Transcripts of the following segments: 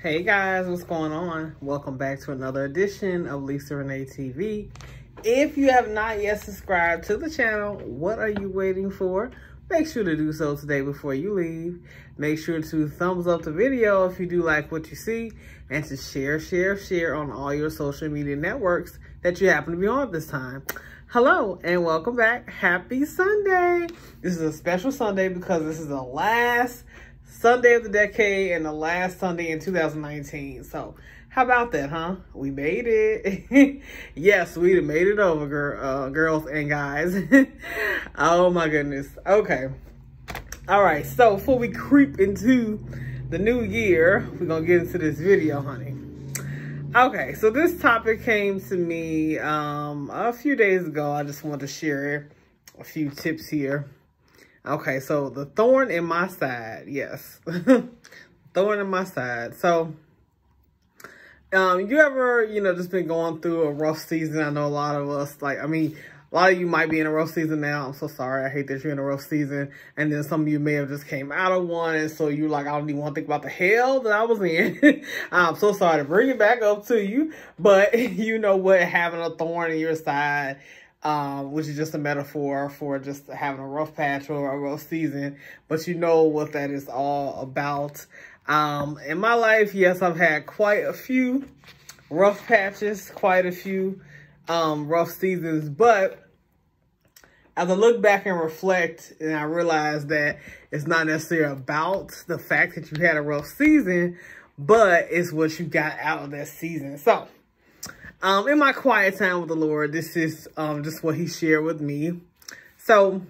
Hey guys, what's going on? Welcome back to another edition of Lisa Renee TV. If you have not yet subscribed to the channel, what are you waiting for? Make sure to do so today before you leave. Make sure to thumbs up the video if you do like what you see, and to share on all your social media networks that you happen to be on at this time. Hello and welcome back. Happy Sunday. This is a special Sunday because this is the last Sunday of the decade and the last Sunday in 2019. So how about that, huh? We made it. Yes, we made it over, girls and guys. Oh my goodness. Okay. All right. So before we creep into the new year, we're going to get into this video, honey. Okay. So this topic came to me a few days ago. I just want to share a few tips here. Okay, so the thorn in my side, yes. Thorn in my side. So, you ever, just been going through a rough season? I know a lot of us, a lot of you might be in a rough season now. I'm so sorry. I hate that you're in a rough season. And then some of you may have just came out of one. And so you're like, I don't even want to think about the hell that I was in. I'm so sorry to bring it back up to you. But you know what? Having a thorn in your side, which is just a metaphor for just having a rough patch or a rough season, but you know what that is all about. In my life, yes, I've had quite a few rough patches, quite a few rough seasons, but as I look back and reflect, and I realize that it's not necessarily about the fact that you had a rough season, but it's what you got out of that season. So, in my quiet time with the Lord, this is just what he shared with me. So,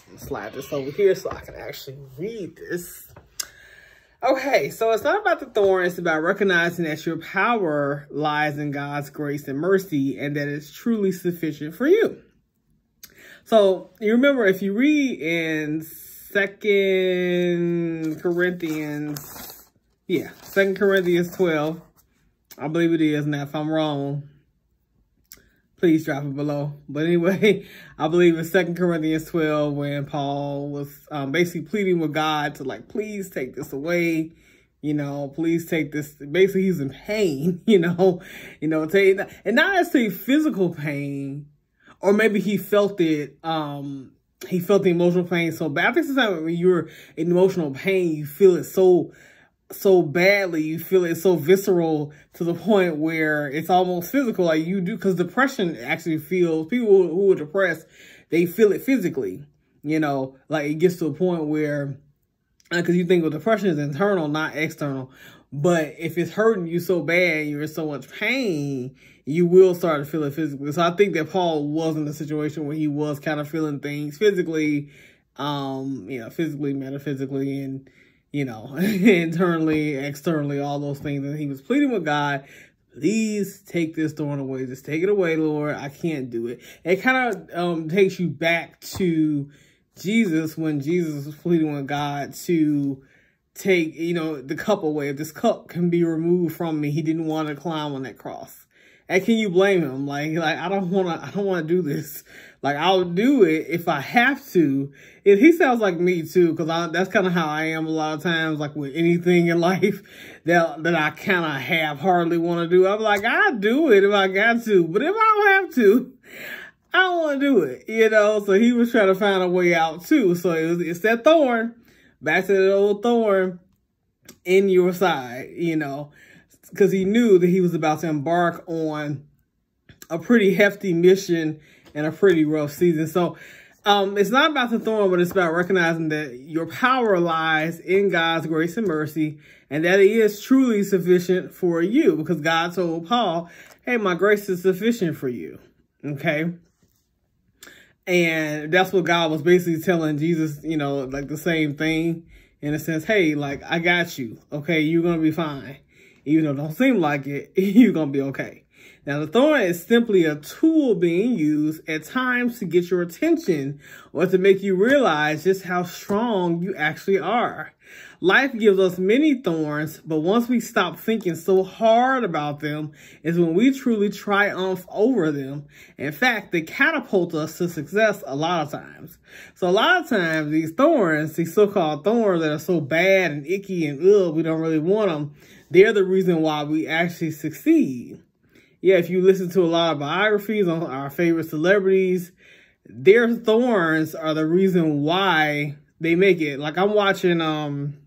I'm slide this over here so I can actually read this. Okay, so it's not about the thorn. It's about recognizing that your power lies in God's grace and mercy, and that it's truly sufficient for you. So, you remember, if you read in 2 Corinthians 12, I believe it is. Now, if I'm wrong, please drop it below. But anyway, I believe in 2 Corinthians 12, when Paul was basically pleading with God to, please take this away. Please take this. Basically, he's in pain, and not necessarily physical pain, or maybe he felt it, he felt the emotional pain so bad. I think sometimes when you're in emotional pain, you feel it so badly, you feel it so visceral to the point where it's almost physical, like you do, because depression actually feels, people who are depressed, they feel it physically, it gets to a point where, because you think, well, depression is internal, not external, but if it's hurting you so bad, you're in so much pain, you will start to feel it physically. So I think that Paul was in a situation where he was kind of feeling things physically, physically, metaphysically, and internally, externally, all those things. And he was pleading with God, please take this thorn away. Just take it away, Lord. I can't do it. It kind of takes you back to Jesus, when Jesus was pleading with God to take, the cup away. If this cup can be removed from me, he didn't want to climb on that cross. And can you blame him? I don't want to do this. I'll do it if I have to. He sounds like me too, because that's kind of how I am a lot of times, with anything in life that I kind of hardly want to do. I'm like, I'll do it if I got to, but if I don't have to, I don't want to do it, So he was trying to find a way out too. So it's that thorn, back to that old thorn in your side, because he knew that he was about to embark on a pretty hefty mission and a pretty rough season. So it's not about the thorn, but it's about recognizing that your power lies in God's grace and mercy, and that it is truly sufficient for you, because God told Paul, hey, my grace is sufficient for you. Okay. And that's what God was basically telling Jesus, the same thing, in a sense. Hey, I got you. Okay. You're going to be fine. Even though it don't seem like it, you're going to be okay. Now, the thorn is simply a tool being used at times to get your attention, or to make you realize just how strong you actually are. Life gives us many thorns, but once we stop thinking so hard about them is when we truly triumph over them. In fact, they catapult us to success a lot of times. So a lot of times these thorns, these so-called thorns that are so bad and icky and we don't really want them, they're the reason why we actually succeed. Yeah, if you listen to a lot of biographies on our favorite celebrities, their thorns are the reason why they make it. Like I'm watching on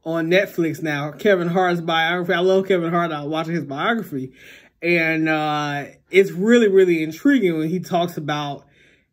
Netflix now, Kevin Hart's biography. I love Kevin Hart. I was watching his biography. And it's really, really intriguing when he talks about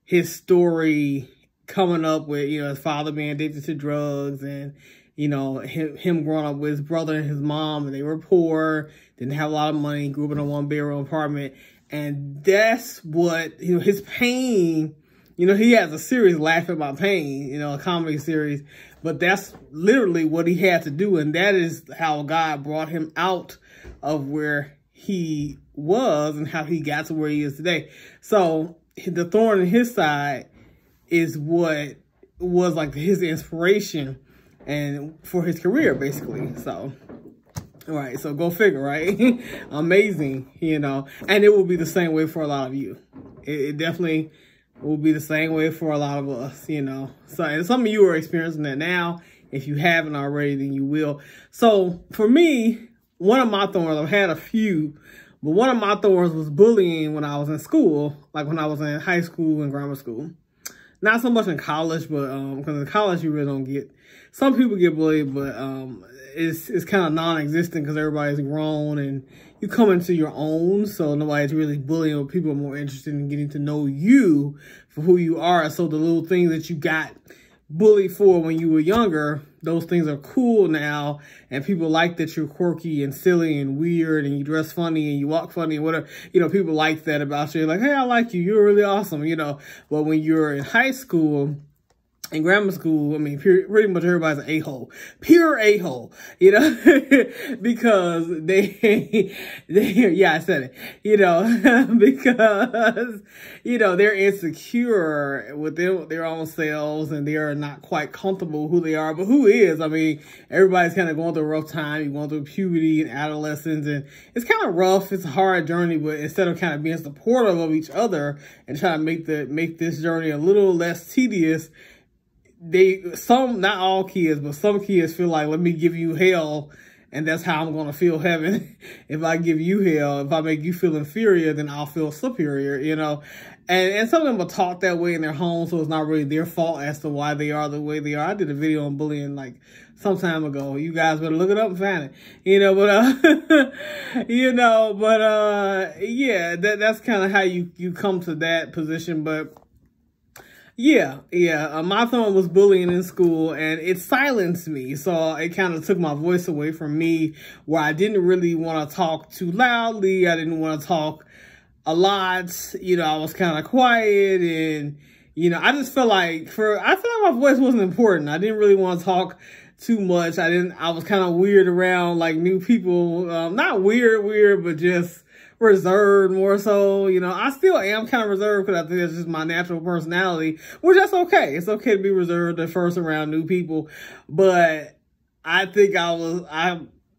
his story coming up with, you know, his father being addicted to drugs and, you know, him growing up with his brother and his mom, and they were poor, didn't have a lot of money, grew up in a 1-bedroom apartment. And that's what, you know, his pain, you know, he has a series, Laugh at My Pain, you know, a comedy series, but that's literally what he had to do. And that is how God brought him out of where he was and how he got to where he is today. So the thorn in his side is what was like his inspiration and for his career, basically. So, all right, so go figure, right? Amazing, you know, and it will be the same way for a lot of you. It definitely will be the same way for a lot of us, you know. So, and some of you are experiencing that now. If you haven't already, then you will. So for me, one of my thorns, I've had a few, but one of my thorns was bullying when I was in school, like when I was in high school and grammar school. Not so much in college, but because in college you really don't get, some people get bullied, but it's kind of non-existent because everybody's grown and you come into your own, so nobody's really bullying, but people are more interested in getting to know you for who you are. So the little things that you got bullied for when you were younger, those things are cool now, and people like that you're quirky and silly and weird and you dress funny and you walk funny and whatever. You know, people like that about you. Like, hey, I like you. You're really awesome, you know. But when you're in high school, in grammar school, I mean, pretty much everybody's an a-hole, pure a-hole, you know, because yeah, I said it, you know, because, you know, they're insecure with their own selves and they are not quite comfortable who they are, but who is? I mean, everybody's kind of going through a rough time. You're going through puberty and adolescence, and it's kind of rough. It's a hard journey, but instead of kind of being supportive of each other and trying to make this journey a little less tedious, not all kids, but some kids feel like, let me give you hell, and that's how I'm going to feel heaven. If I give you hell, if I make you feel inferior, then I'll feel superior, you know. And some of them are taught that way in their home, so it's not really their fault as to why they are the way they are. I did a video on bullying like some time ago. You guys better look it up and find it, you know. But you know, but yeah, that's kind of how you come to that position. But yeah, my thorn was bullying in school, and it silenced me. So it kind of took my voice away from me, where I didn't really want to talk too loudly. I didn't want to talk a lot. You know, I was kind of quiet, and, you know, I just felt like I felt like my voice wasn't important. I didn't really want to talk too much. I was kind of weird around like new people. Not weird, but just reserved more so. You know, I still am kind of reserved because I think that's just my natural personality, which that's okay. It's okay to be reserved at first around new people, but I think I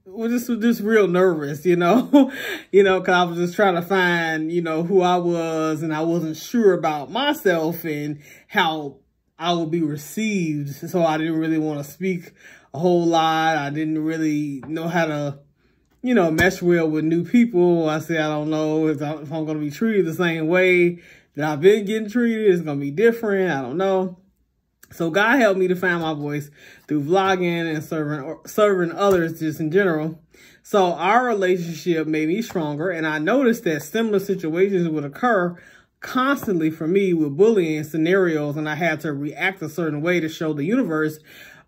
was just real nervous, you know, cause I was just trying to find, you know, who I was, and I wasn't sure about myself and how I would be received. So I didn't really want to speak a whole lot. I didn't really know how to, you know, mesh well with new people. I said, I don't know if I'm going to be treated the same way that I've been getting treated. It's going to be different. I don't know. So God helped me to find my voice through vlogging and serving others just in general. So our relationship made me stronger, and I noticed that similar situations would occur constantly for me with bullying scenarios, and I had to react a certain way to show the universe,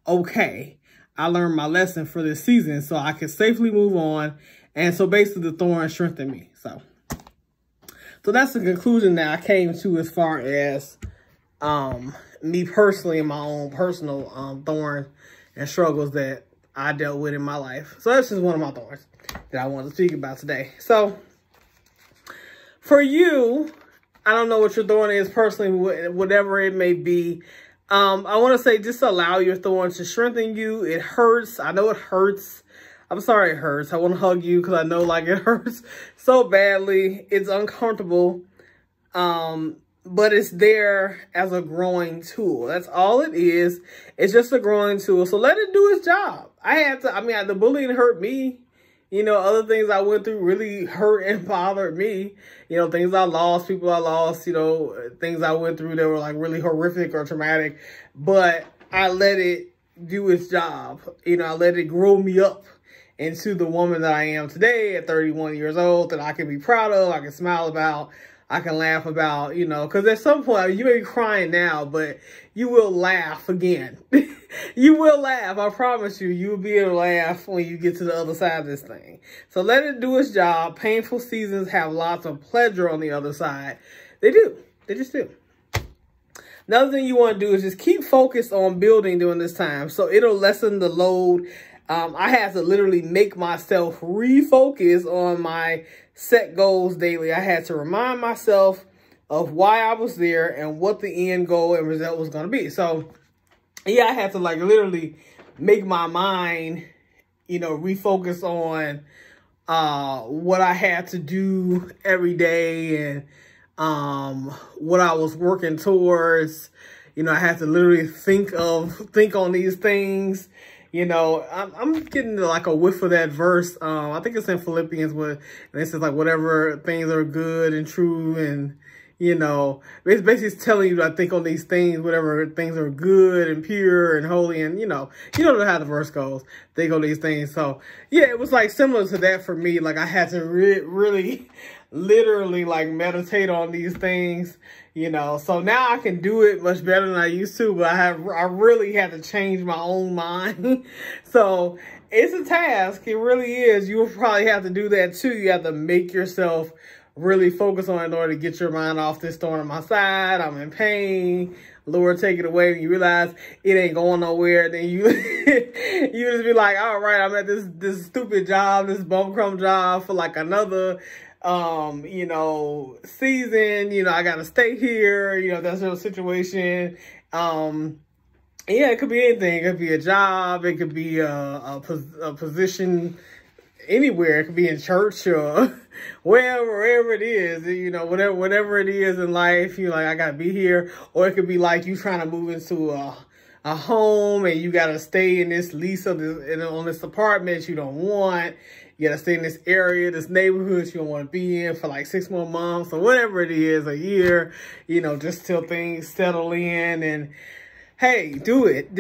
okay, I learned my lesson for this season, so I could safely move on. And so basically the thorn strengthened me. So that's the conclusion that I came to as far as me personally and my own personal thorn and struggles that I dealt with in my life. So that's just one of my thorns that I wanted to speak about today. So for you, I don't know what your thorn is personally, whatever it may be. I want to say just allow your thorns to strengthen you. It hurts. I know it hurts. I'm sorry it hurts. I want to hug you because I know like it hurts so badly. It's uncomfortable. but it's there as a growing tool. That's all it is. It's just a growing tool. So let it do its job. The bullying hurt me. You know, other things I went through really hurt and bothered me. You know, things I lost, people I lost, you know, things I went through that were like really horrific or traumatic. But I let it do its job. You know, I let it grow me up into the woman that I am today at 31 years old, that I can be proud of, I can smile about, I can laugh about, you know, because at some point, you may be crying now, but you will laugh again. You will laugh. I promise you, you will be able to laugh when you get to the other side of this thing. So let it do its job. Painful seasons have lots of pleasure on the other side. They do. They just do. Another thing you want to do is just keep focused on building during this time. So it'll lessen the load. I had to literally make myself refocus on my set goals daily. I had to remind myself of why I was there and what the end goal and result was going to be. So, yeah, I had to like literally make my mind, you know, refocus on what I had to do every day and what I was working towards. You know, I had to literally think on these things. You know, I'm getting like a whiff of that verse. I think it's in Philippians where it says like whatever things are good and true, and you know, it's basically telling you to think on these things, whatever things are good and pure and holy, and you know how the verse goes. Think on these things. So yeah, it was like similar to that for me. Like I had to really literally like meditate on these things. You know, so now I can do it much better than I used to, but I really had to change my own mind. So it's a task. It really is. You will probably have to do that too. You have to make yourself really focus on it in order to get your mind off this thorn in my side. I'm in pain. Lord, take it away. And you realize it ain't going nowhere. Then you you just be like, all right, I'm at this stupid job, this bumcrum job for like another you know, season, you know, I gotta stay here, you know, that's your situation. Yeah, it could be anything. It could be a job, it could be a position anywhere, it could be in church or wherever it is, you know, whatever it is in life, you're like, I gotta be here. Or it could be like you trying to move into a home and you gotta stay in this lease of on this apartment you don't want. You gotta stay in this area, this neighborhood you don't want to be in for like 6 more months or whatever it is, a year, you know, just till things settle in. And hey, do it.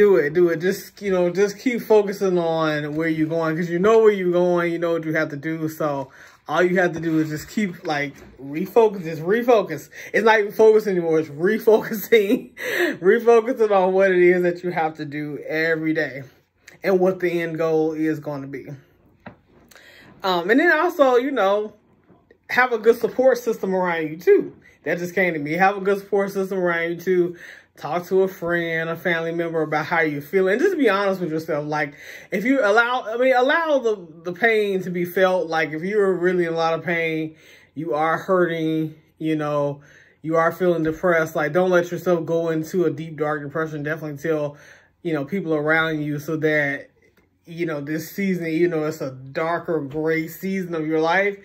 Just, you know, just keep focusing on where you're going, because you know where you're going, you know what you have to do. So all you have to do is just keep like refocus. It's not even focus anymore. It's refocusing, refocusing on what it is that you have to do every day and what the end goal is going to be. And then also, you know, have a good support system around you too. That just came to me. Have a good support system around you too. Talk to a friend, a family member about how you feel. And just be honest with yourself. Like, if you allow the pain to be felt. Like, if you're really in a lot of pain, you are hurting, you know, you are feeling depressed. Like, don't let yourself go into a deep, dark depression. Definitely tell, you know, people around you so that, you know, this season, you know, it's a darker gray season of your life.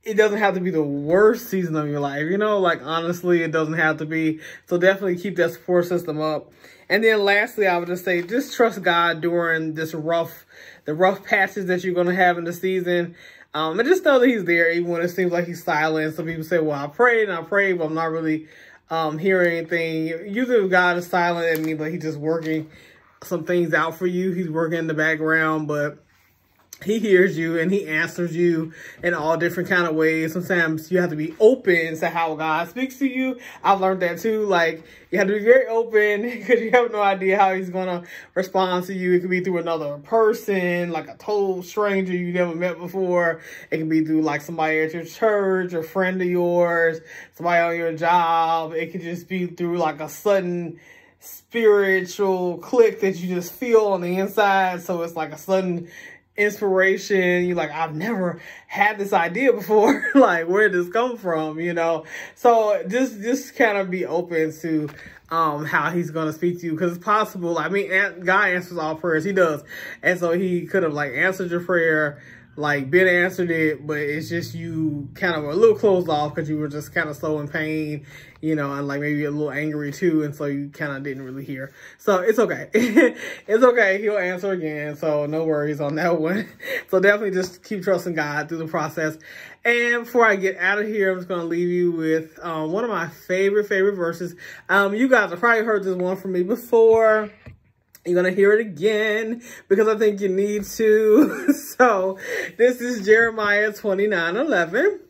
It doesn't have to be the worst season of your life, you know, like honestly, it doesn't have to be. So definitely keep that support system up. And then lastly, I would just say, just trust God during the rough patches that you're going to have in the season. And just know that he's there, even when it seems like he's silent. Some people say, well, I prayed, but I'm not really hearing anything. Usually if God is silent, it means like he's just working some things out for you. He's working in the background, but he hears you and he answers you in all different kind of ways. Sometimes you have to be open to how God speaks to you. I've learned that too. Like, you have to be very open because you have no idea how he's going to respond to you. It could be through another person, like a total stranger you never met before. It can be through like somebody at your church, a friend of yours, somebody on your job. It could just be through like a sudden spiritual click that you just feel on the inside. So it's like a sudden inspiration. You're like, I've never had this idea before. Like, where did this come from? You know? So just kind of be open to how he's going to speak to you, because it's possible. I mean, God answers all prayers. He does. And so he could have like answered your prayer like Ben answered it, but it's just you kind of were a little closed off because you were just kind of so in pain, you know, and like maybe a little angry too, and so you kind of didn't really hear. So it's okay. It's okay. He'll answer again, so no worries on that one. So definitely just keep trusting God through the process. And before I get out of here, I'm just going to leave you with one of my favorite verses. You guys have probably heard this one from me before. You're going to hear it again because I think you need to. So this is Jeremiah 29:11.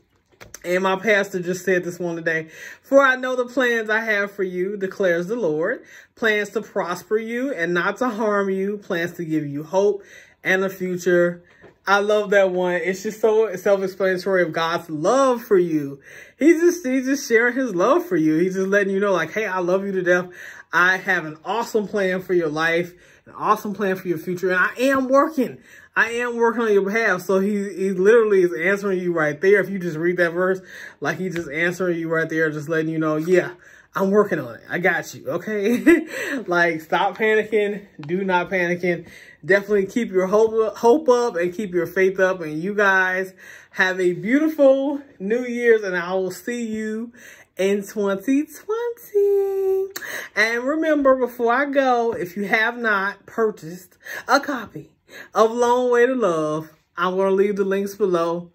And my pastor just said this one today. For I know the plans I have for you, declares the Lord. Plans to prosper you and not to harm you. Plans to give you hope and a future. I love that one. It's just so self-explanatory of God's love for you. He's just sharing his love for you. He's just letting you know, like, hey, I love you to death. I have an awesome plan for your life, an awesome plan for your future, and I am working on your behalf. So he literally is answering you right there. If you just read that verse, like he's just answering you right there, just letting you know, yeah, I'm working on it. I got you, okay? Like, stop panicking. Do not panicking. Definitely keep your hope up and keep your faith up. And you guys have a beautiful New Year's, and I will see you in 2020. And remember, before I go, if you have not purchased a copy of Long Way to Love, I'm going to leave the links below.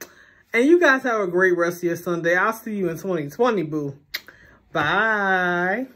And you guys have a great rest of your Sunday. I'll see you in 2020, boo. Bye.